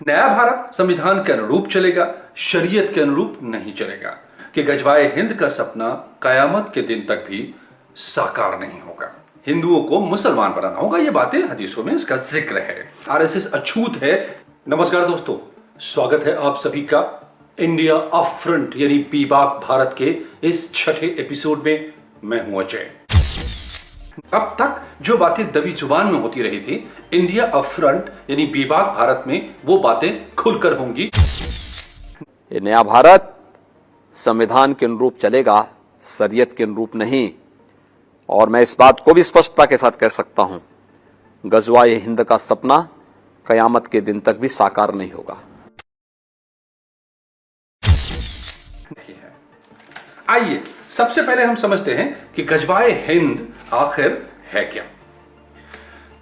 नया भारत संविधान के अनुरूप चलेगा, शरीयत के अनुरूप नहीं चलेगा, कि गजवाए हिंद का सपना कयामत के दिन तक भी साकार नहीं होगा। हिंदुओं को मुसलमान बनाना होगा, ये बातें हदीसों में इसका जिक्र है। आरएसएस अछूत है। नमस्कार दोस्तों, स्वागत है आप सभी का इंडिया अप फ्रंट यानी बेबाक भारत के इस छठे एपिसोड में। मैं हूं अजय। अब तक जो बातें दबी जुबान में होती रही थी, इंडिया अप फ्रंट यानी बेबाक भारत में वो बातें खुलकर होंगी। ये नया भारत संविधान के अनुरूप चलेगा, शरीयत के अनुरूप नहीं। और मैं इस बात को भी स्पष्टता के साथ कह सकता हूं, गजवाए हिंद का सपना कयामत के दिन तक भी साकार नहीं होगा। आइए सबसे पहले हम समझते हैं कि गजवाए हिंद आखिर है क्या।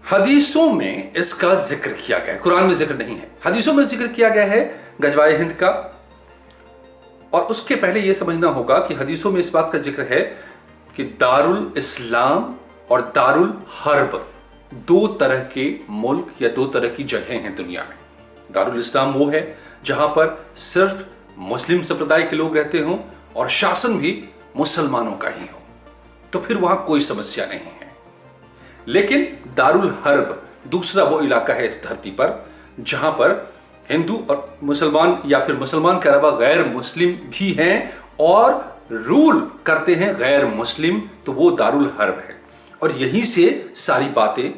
हदीसों में इसका जिक्र किया गया है, कुरान में जिक्र नहीं है, हदीसों में जिक्र किया गया है गजवाए हिंद का। और उसके पहले यह समझना होगा कि हदीसों में इस बात का जिक्र है कि दारुल इस्लाम और दारुल हर्ब दो तरह के मुल्क या दो तरह की जगहें हैं दुनिया में। दारुल इस्लाम वो है जहां पर सिर्फ मुस्लिम संप्रदाय के लोग रहते हों और शासन भी मुसलमानों का ही हो, तो फिर वहां कोई समस्या नहीं है। लेकिन दारुल हर्ब दूसरा वो इलाका है इस धरती पर जहां पर हिंदू और मुसलमान या फिर मुसलमान के अलावा गैर मुस्लिम भी हैं और रूल करते हैं गैर मुस्लिम, तो वो दारुल हर्ब है। और यहीं से सारी बातें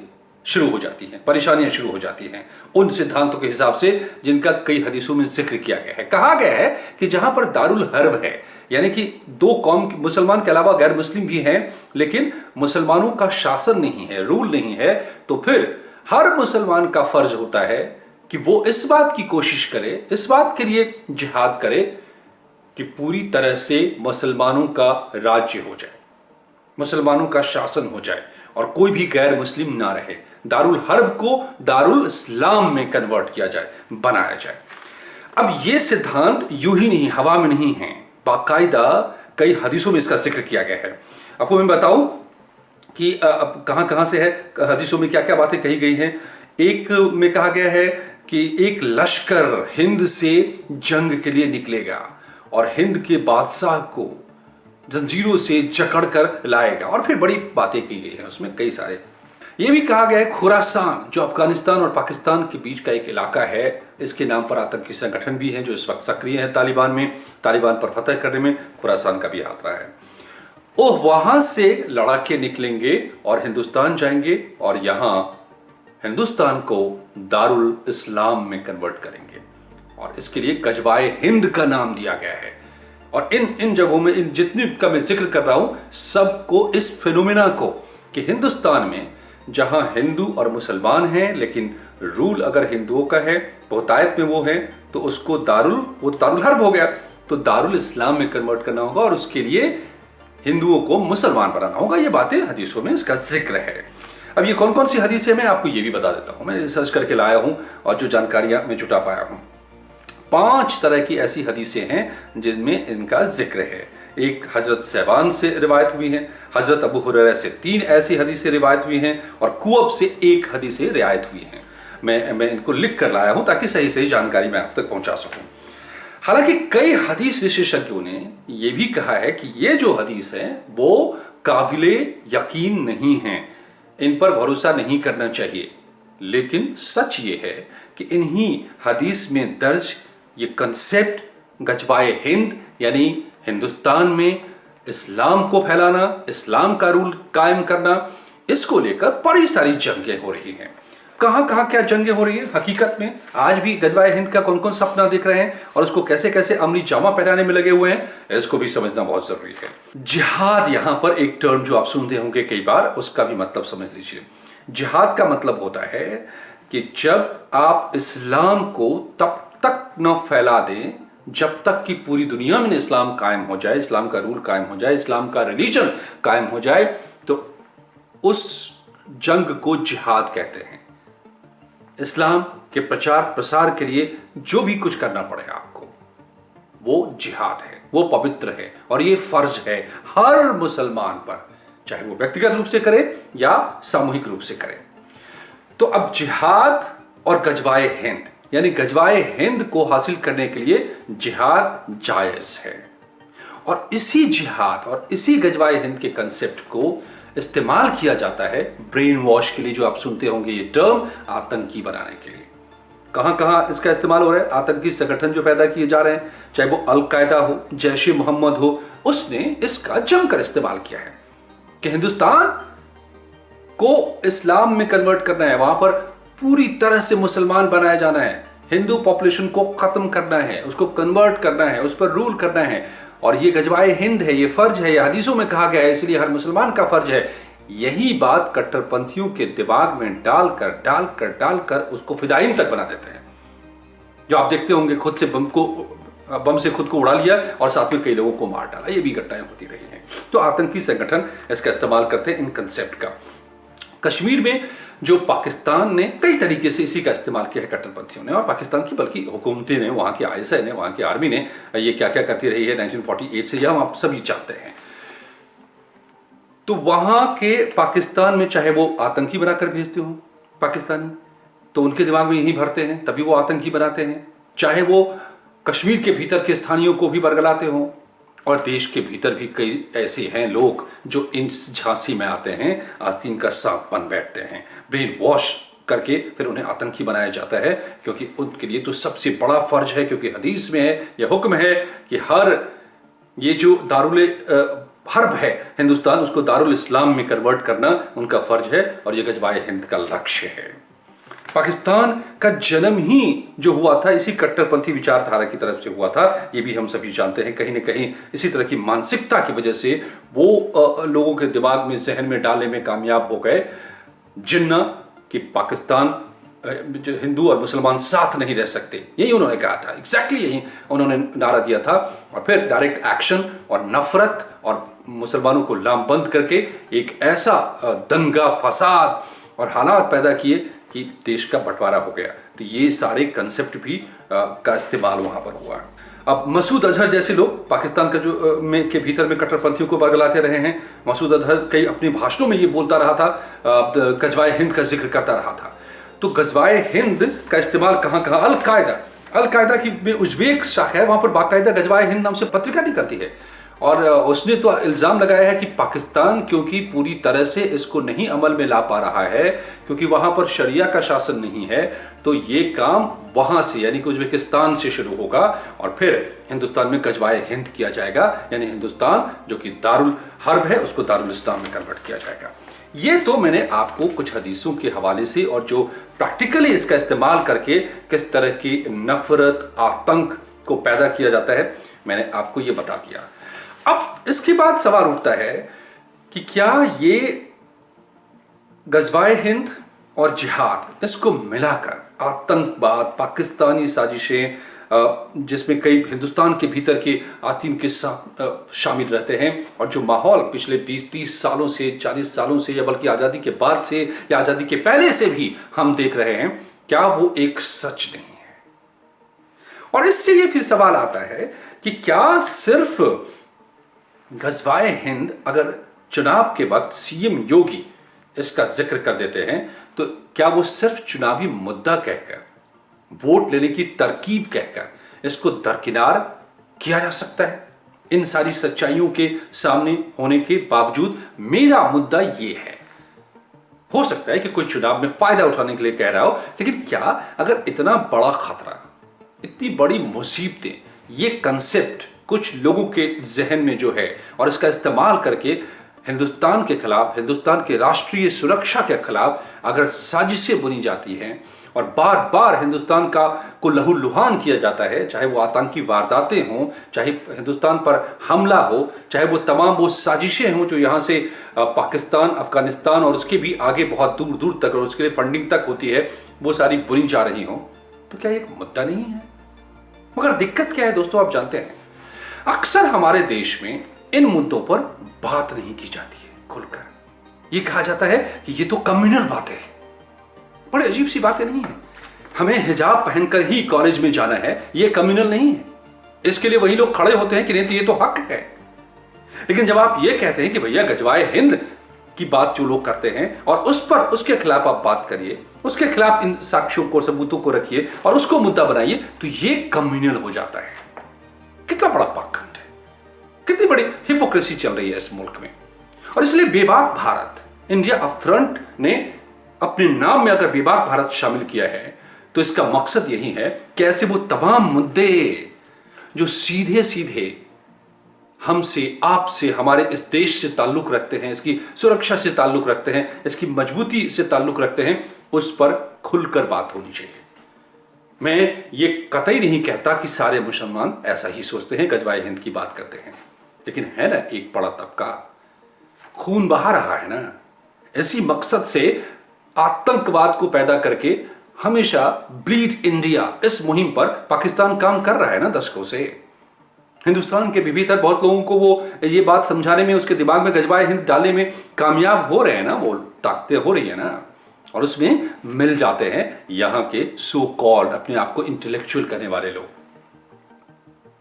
शुरू हो जाती हैं, परेशानियां शुरू हो जाती हैं उन सिद्धांतों के हिसाब से जिनका कई हदीसों में जिक्र किया गया है। कहा गया है कि जहां पर दारुल हर्ब है, यानी कि दो कौम, मुसलमान के अलावा गैर मुस्लिम भी हैं लेकिन मुसलमानों का शासन नहीं है, रूल नहीं है, तो फिर हर मुसलमान का फर्ज होता है कि वो इस बात की कोशिश करे, इस बात के लिए जिहाद करे कि पूरी तरह से मुसलमानों का राज्य हो जाए, मुसलमानों का शासन हो जाए और कोई भी गैर मुस्लिम ना रहे। दारुल हर्ब को दारुल इस्लाम में कन्वर्ट किया जाए, बनाया जाए। अब यह सिद्धांत यूं ही नहीं, हवा में नहीं है, बाकायदा कई हदीसों में इसका जिक्र किया गया है। आपको मैं बताऊं कि अब कहां से है, हदीसों में क्या क्या बातें कही गई हैं। एक में कहा गया है कि एक लश्कर हिंद से जंग के लिए निकलेगा और हिंद के बादशाह को जंजीरों से जकड़कर लाएगा, और फिर बड़ी बातें की गई हैं उसमें कई सारे। यह भी कहा गया है खुरासान, जो अफगानिस्तान और पाकिस्तान के बीच का एक इलाका है, इसके नाम पर आतंकी संगठन भी हैं जो इस वक्त सक्रिय है तालिबान में। तालिबान पर फतह करने में खुरासान का भी हाथ रहा है। ओह, वहां से लड़ाके निकलेंगे और हिंदुस्तान जाएंगे और यहां हिंदुस्तान को दारुल इस्लाम में कन्वर्ट करेंगे, और इसके लिए गजवाए हिंद का नाम दिया गया है। और इन जगहों में, इन जितनी का मैं जिक्र कर रहा हूं, सबको, इस फिनोमिना को, कि हिंदुस्तान में जहां हिंदू और मुसलमान हैं लेकिन रूल अगर हिंदुओं का है, बहुतायत में वो है, तो उसको वो दारुल हर्ब हो गया, तो दारुल इस्लाम में कन्वर्ट करना होगा और उसके लिए हिंदुओं को मुसलमान बनाना होगा। ये बातें हदीसों में इसका जिक्र है। अब ये कौन कौन सी हदीस है मैं आपको ये भी बता देता हूं। मैं रिसर्च करके लाया हूं और जो जानकारियां मैं जुटा पाया हूं, 5 तरह की ऐसी हदीसें हैं जिनमें इनका जिक्र है। एक हजरत सहबान से रिवायत हुई है, हजरत अबू हुरैरा से 3 ऐसी हदीसें रिवायत हुई हैं और कुअब से 1 हदीसें रिवायत हुई हैं। मैं इनको लिख कर लाया हूं ताकि सही सही जानकारी मैं आप तक पहुंचा सकूं। हालांकि कई हदीस विशेषज्ञों ने यह भी कहा है कि ये जो हदीस है वो काबिले यकीन नहीं है, इन पर भरोसा नहीं करना चाहिए। लेकिन सच ये है कि इन्हीं हदीस में दर्ज ये कंसेप्ट गजवाए हिंद यानी हिंदुस्तान में इस्लाम को फैलाना, इस्लाम का रूल कायम करना, इसको लेकर बड़ी सारी जंगें हो रही हैं। कहां कहां क्या जंगें हो रही है हकीकत में, आज भी गजवाए हिंद का कौन कौन सपना देख रहे हैं और उसको कैसे कैसे अमली जामा पहनाने में लगे हुए हैं, इसको भी समझना बहुत जरूरी है। जिहाद, यहां पर एक टर्म जो आप सुनते होंगे कई बार, उसका भी मतलब समझ लीजिए। जिहाद का मतलब होता है कि जब आप इस्लाम को तब तक न फैला दें जब तक कि पूरी दुनिया में इस्लाम कायम हो जाए, इस्लाम का रूल कायम हो जाए, इस्लाम का रिलीजन कायम हो जाए, तो उस जंग को जिहाद कहते हैं। इस्लाम के प्रचार प्रसार के लिए जो भी कुछ करना पड़ेगा आपको, वो जिहाद है, वो पवित्र है और ये फर्ज है हर मुसलमान पर, चाहे वो व्यक्तिगत रूप से करे या सामूहिक रूप से करे। तो अब जिहाद और गजवाए हिंद यानी गजवाए हिंद को हासिल करने के लिए जिहाद जायज है। और इसी जिहाद और इसी गजवाए हिंद के कंसेप्ट को इस्तेमाल किया जाता है ब्रेन वॉश के लिए, जो आप सुनते होंगे ये टर्म, आतंकी बनाने के लिए। कहां कहां इसका इस्तेमाल हो रहा है? आतंकी संगठन जो पैदा किए जा रहे हैं, चाहे वो अल-कायदा हो, जैश ए मोहम्मद हो, उसने इसका जमकर इस्तेमाल किया है कि हिंदुस्तान को इस्लाम में कन्वर्ट करना है, वहां पर पूरी तरह से मुसलमान बनाया जाना है, हिंदू पॉपुलेशन को खत्म करना है, उसको कन्वर्ट करना है, उस पर रूल करना है। और ये गजवाए हिंद है, ये फर्ज है, ये हदीसों में कहा गया है, इसलिए हर मुसलमान का फर्ज है। यही बात कट्टरपंथियों के दिमाग में डालकर उसको फिदायीन तक बना देते हैं। जो आप देखते होंगे, खुद से बम से खुद को उड़ा लिया और साथ में कई लोगों को मार डाला, ये भी घटनाएं होती रही हैं। तो आतंकी संगठन इसका इस्तेमाल करते हैं इन कंसेप्ट का। कश्मीर में जो पाकिस्तान ने कई तरीके से इसी का इस्तेमाल किया है कट्टरपंथियों ने, और पाकिस्तान की बल्कि हुकूमतें ने, वहां की ISI ने, वहां की आर्मी ने ये क्या क्या करती रही है 1948 से, यह हम आप सभी जानते हैं। तो वहां के पाकिस्तान में चाहे वो आतंकी बनाकर भेजते हो पाकिस्तानी, तो उनके दिमाग में यही भरते हैं, तभी वो आतंकी बनाते हैं। चाहे वो कश्मीर के भीतर के स्थानीयों को भी बरगलाते हो, और देश के भीतर भी कई ऐसे हैं लोग जो इन झांसी में आते हैं, आस्तीन का सांप बन बैठते हैं, ब्रेन वॉश करके फिर उन्हें आतंकी बनाया जाता है, क्योंकि उनके लिए तो सबसे बड़ा फर्ज है, क्योंकि हदीस में है, यह हुक्म है कि ये जो दारुल हर्ब है हिंदुस्तान, उसको दारुल इस्लाम में कन्वर्ट करना उनका फर्ज है, और यह गजवाए हिंद का लक्ष्य है। पाकिस्तान का जन्म ही जो हुआ था इसी कट्टरपंथी विचारधारा की तरफ से हुआ था, ये भी हम सभी जानते हैं। कहीं न कहीं इसी तरह की मानसिकता की वजह से वो लोगों के दिमाग में, जहन में डालने में कामयाब हो गए जिन्ना कि पाकिस्तान जो हिंदू और मुसलमान साथ नहीं रह सकते, यही उन्होंने कहा था, एग्जैक्टली यही उन्होंने नारा दिया था। और फिर डायरेक्ट एक्शन और नफरत और मुसलमानों को लामबंद करके एक ऐसा दंगा, फसाद और हालात पैदा किए कि देश का बंटवारा हो गया। तो ये सारे कंसेप्ट भी का इस्तेमाल वहां पर हुआ। अब मसूद अजहर जैसे लोग पाकिस्तान का जो के भीतर में कट्टरपंथियों को बरगलाते रहे हैं। मसूद अजहर कई अपने भाषणों में ये बोलता रहा था, गजवाए हिंद का जिक्र करता रहा था। तो गजवाए हिंद का इस्तेमाल कहां कहां? अल-कायदा की में उज्बेक शाखा है, वहां पर बाकायदा गजवाए हिंद नाम से पत्रिका निकलती है, और उसने तो इल्जाम लगाया है कि पाकिस्तान क्योंकि पूरी तरह से इसको नहीं अमल में ला पा रहा है, क्योंकि वहां पर शरिया का शासन नहीं है, तो ये काम वहां से यानी कि उज्बेकिस्तान से शुरू होगा और फिर हिंदुस्तान में गजवाए हिंद किया जाएगा, यानी हिंदुस्तान जो कि दारुल हर्ब है उसको दारुल इस्लाम में कन्वर्ट किया जाएगा। ये तो मैंने आपको कुछ हदीसों के हवाले से और जो प्रैक्टिकली इसका इस्तेमाल करके किस तरह की नफरत, आतंक को पैदा किया जाता है, मैंने आपको ये बता दिया। अब इसके बाद सवाल उठता है कि क्या ये गजवाए हिंद और जिहाद, इसको मिलाकर आतंकवाद, पाकिस्तानी साजिशें, जिसमें कई हिंदुस्तान के भीतर के आस्तीन के शामिल रहते हैं, और जो माहौल पिछले 20-30 सालों से, 40 सालों से, या बल्कि आज़ादी के बाद से या आज़ादी के पहले से भी हम देख रहे हैं, क्या वो एक सच नहीं है? और इससे ये फिर सवाल आता है कि क्या सिर्फ गजवाए हिंद, अगर चुनाव के वक्त सीएम योगी इसका जिक्र कर देते हैं, तो क्या वो सिर्फ चुनावी मुद्दा कहकर, वोट लेने की तरकीब कहकर इसको दरकिनार किया जा सकता है? इन सारी सच्चाइयों के सामने होने के बावजूद मेरा मुद्दा ये है, हो सकता है कि कोई चुनाव में फायदा उठाने के लिए कह रहा हो, लेकिन क्या अगर इतना बड़ा खतरा, इतनी बड़ी मुसीबतें, ये कंसेप्ट कुछ लोगों के जहन में जो है, और इसका इस्तेमाल करके हिंदुस्तान के खिलाफ, हिंदुस्तान के राष्ट्रीय सुरक्षा के खिलाफ अगर साजिशें बुनी जाती हैं और बार बार हिंदुस्तान को लहूलुहान किया जाता है, चाहे वो आतंकी वारदातें हों, चाहे हिंदुस्तान पर हमला हो, चाहे वो तमाम वो साजिशें हों जो यहाँ से पाकिस्तान, अफगानिस्तान और उसके भी आगे बहुत दूर दूर तक, और उसके लिए फंडिंग तक होती है, वो सारी बुनी जा रही हों, तो क्या एक मुद्दा नहीं है? मगर दिक्कत क्या है दोस्तों, आप जानते हैं अक्सर हमारे देश में इन मुद्दों पर बात नहीं की जाती है खुलकर। यह कहा जाता है कि ये तो कम्युनल बातें हैं। बड़े अजीब सी बातें नहीं है। हमें हिजाब पहनकर ही कॉलेज में जाना है, ये कम्युनल नहीं है। इसके लिए वही लोग खड़े होते हैं कि नहीं तो ये तो हक है। लेकिन जब आप ये कहते हैं कि भैया गजवाए हिंद की बात जो लोग करते हैं और उसके खिलाफ आप बात करिए, उसके खिलाफ इन साक्ष्यों को, सबूतों को रखिए और उसको मुद्दा बनाइए, तो ये कम्युनल हो जाता है। कितना बड़ा पाखंड है, कितनी बड़ी हिपोक्रेसी चल रही है इस मुल्क में। और इसलिए बेबाक भारत, इंडिया अपफ्रंट ने अपने नाम में अगर बेबाक भारत शामिल किया है तो इसका मकसद यही है कि ऐसे वो तमाम मुद्दे जो सीधे सीधे हमसे, आपसे, हमारे इस देश से ताल्लुक रखते हैं, इसकी सुरक्षा से ताल्लुक रखते हैं, इसकी मजबूती से ताल्लुक रखते हैं, उस पर खुलकर बात होनी चाहिए। मैं ये कतई नहीं कहता कि सारे मुसलमान ऐसा ही सोचते हैं, गजवाए हिंद की बात करते हैं, लेकिन है ना एक बड़ा तबका खून बहा रहा है ना, इसी मकसद से आतंकवाद को पैदा करके हमेशा ब्लीड इंडिया इस मुहिम पर पाकिस्तान काम कर रहा है ना दशकों से। हिंदुस्तान के भीतर बहुत लोगों को वो ये बात समझाने में, उसके दिमाग में गजवाए हिंद डालने में कामयाब हो रहे हैं ना, वो ताकतें हो रही है ना, और उसमें मिल जाते हैं यहां के सो कॉल्ड अपने आप को इंटेलेक्चुअल करने वाले लोग,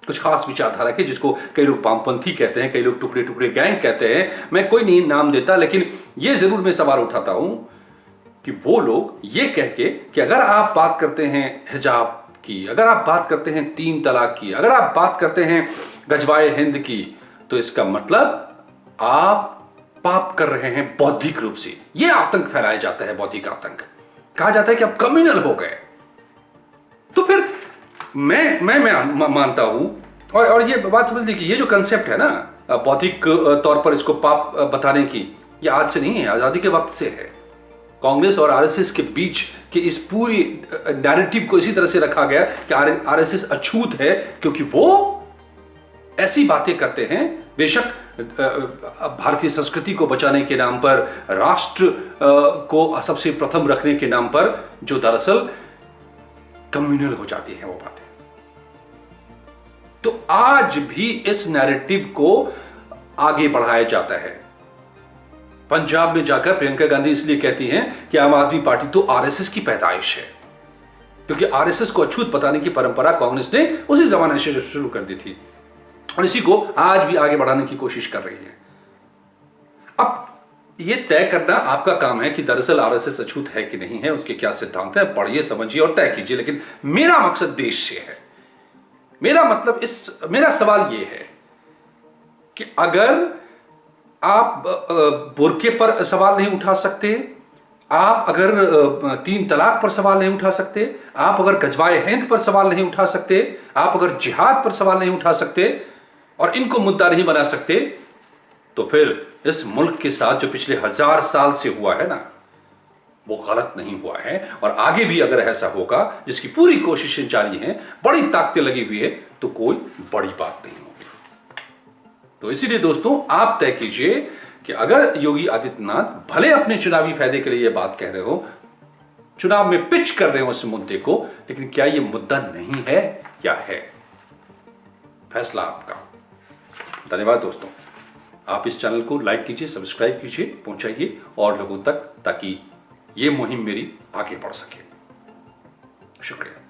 कुछ खास विचारधारा के, जिसको कई लोग वामपंथी कहते हैं, कई लोग टुकड़े टुकड़े गैंग कहते हैं। मैं कोई नहीं नाम देता, लेकिन ये जरूर मैं सवाल उठाता हूं कि वो लोग ये कह के कि अगर आप बात करते हैं हिजाब की, अगर आप बात करते हैं 3 तलाक की, अगर आप बात करते हैं गजवाए हिंद की, तो इसका मतलब आप पाप कर रहे हैं बौद्धिक रूप से। यह आतंक फैलाया जाता है, बौद्धिक आतंक। कहा जाता है कि आप कम्युनल हो गए। तो फिर मैं मानता हूं, और ये बात समझ लीजिए, ये जो कंसेप्ट है ना बौद्धिक तौर पर इसको पाप बताने की, ये आज से नहीं है, आजादी के वक्त से है। कांग्रेस और आरएसएस के बीच के इस पूरी नैरेटिव को इसी तरह से रखा गया कि आरएसएस अछूत है, क्योंकि वो ऐसी बातें करते हैं, बेशक भारतीय संस्कृति को बचाने के नाम पर, राष्ट्र को सबसे प्रथम रखने के नाम पर, जो दरअसल कम्युनल हो जाती है वो बातें। तो आज भी इस नैरेटिव को आगे बढ़ाया जाता है। पंजाब में जाकर प्रियंका गांधी इसलिए कहती हैं कि आम आदमी पार्टी तो आरएसएस की पैदाइश है, क्योंकि आरएसएस को अछूत बताने की परंपरा कांग्रेस ने उसी जमाने से शुरू कर दी थी और इसी को आज भी आगे बढ़ाने की कोशिश कर रही है। अब यह तय करना आपका काम है कि दरअसल आरएसएस अछूत है कि नहीं है, उसके क्या सिद्धांत है, पढ़िए, समझिए और तय कीजिए। लेकिन मेरा मकसद देश से है। मेरा सवाल यह है कि अगर आप बुर्के पर सवाल नहीं उठा सकते, आप अगर 3 तलाक पर सवाल नहीं उठा सकते, आप अगर गजवाए हिंद पर सवाल नहीं उठा सकते, आप अगर जिहाद पर सवाल नहीं उठा सकते और इनको मुद्दा नहीं बना सकते, तो फिर इस मुल्क के साथ जो पिछले 1000 साल से हुआ है ना, वो गलत नहीं हुआ है। और आगे भी अगर ऐसा होगा, जिसकी पूरी कोशिशें जारी हैं, बड़ी ताकतें लगी हुई है, तो कोई बड़ी बात नहीं होगी। तो इसीलिए दोस्तों, आप तय कीजिए कि अगर योगी आदित्यनाथ भले अपने चुनावी फायदे के लिए यह बात कह रहे हो, चुनाव में पिच कर रहे हो इस मुद्दे को, लेकिन क्या यह मुद्दा नहीं है या है? फैसला आपका। धन्यवाद दोस्तों। आप इस चैनल को लाइक कीजिए, सब्सक्राइब कीजिए, पहुंचाइए और लोगों तक, ताकि ये मुहिम मेरी आगे बढ़ सके। शुक्रिया।